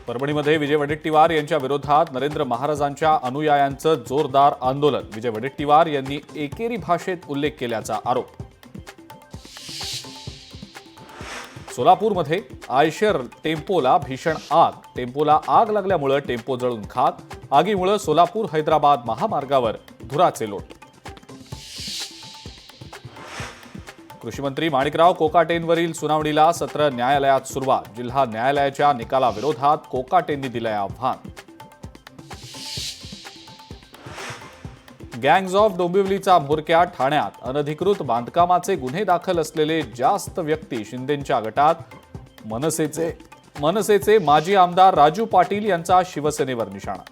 परभणीमध्ये विजय वडेट्टीवार यांच्या विरोधात नरेंद्र महाराजांच्या अनुयायांचं जोरदार आंदोलन। विजय वडेट्टीवार यांनी एकेरी भाषेत उल्लेख केल्याचा आरोप। सोलापूरमध्ये आयशर टेम्पोला भीषण आग। टेम्पोला आग लागल्यामुळे टेम्पो जळून खाक। आगीमुळे सोलापूर हैदराबाद महामार्गावर धुराचे लोट। कृषी मंत्री माणिकराव कोकाटेंवरील सुनावणीला सत्र न्यायालयात सुरुवात। जिल्हा न्यायालयाच्या निकालाविरोधात कोकाटेंनी दिलंय आव्हान। गँग्स ऑफ डोंबिवलीचा म्होरक्या ठाण्यात। अनधिकृत बांधकामाचे गुन्हे दाखल असलेले जास्त व्यक्ती शिंदेंच्या गटात। मनसेचे माजी आमदार राजू पाटील यांचा शिवसेनेवर निशाणा।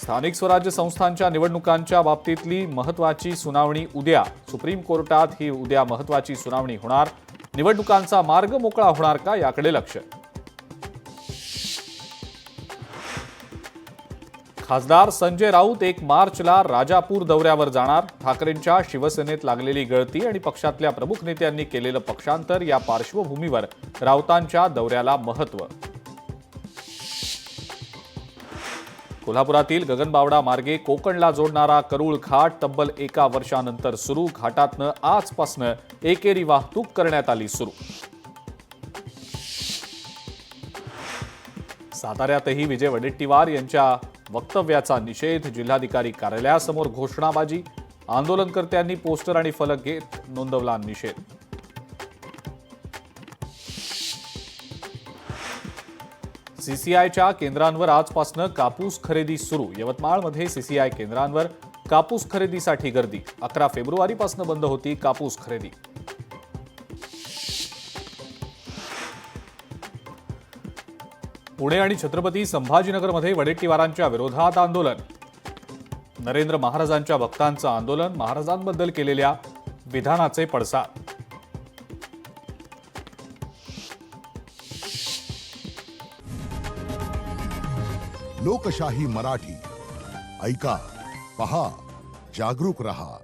स्थानिक स्वराज्य संस्थांच्या निवडणुकांच्या बाबतीतली महत्त्वाची सुनावणी उद्या। सुप्रीम कोर्टात ही उद्या महत्त्वाची सुनावणी होणार। निवडणुकांचा मार्ग मोकळा होणार का याकडे लक्ष। खासदार संजय राऊत 1 मार्चला राजापूर दौऱ्यावर जाणार। ठाकरेंच्या शिवसेनेत लागलेली गळती आणि पक्षातल्या प्रमुख नेत्यांनी केलेलं पक्षांतर या पार्श्वभूमीवर राऊतांच्या दौऱ्याला महत्त्व। कोल्हापुरातील गगनबावडा मार्गे कोकणला जोडणारा करूळ घाट तब्बल 1 वर्षानंतर सुरू। घाटातनं आजपासनं एकेरी वाहतूक करण्यात आली सुरू। साताऱ्यातही विजय वडेट्टीवार यांच्या वक्तव्याचा निषेध। जिल्हाधिकारी कार्यालयासमोर घोषणाबाजी। आंदोलनकर्त्यांनी पोस्टर आणि फलक घेत नोंदवला निषेध। सीसीआयच्या केंद्रांवर आजपासनं कापूस खरेदी सुरू। यवतमाळमध्ये सीसीआय केंद्रांवर कापूस खरेदीसाठी गर्दी। 11 फेब्रुवारीपासून बंद होती कापूस खरेदी। पुणे आणि छत्रपती संभाजीनगरमध्ये वडेट्टीवारांच्या विरोधात आंदोलन। नरेंद्र महाराजांच्या भक्तांचं आंदोलन। महाराजांबद्दल केलेल्या विधानाचे पडसाद। लोकशाही मराठी ऐका, पहा, जागरूक रहा।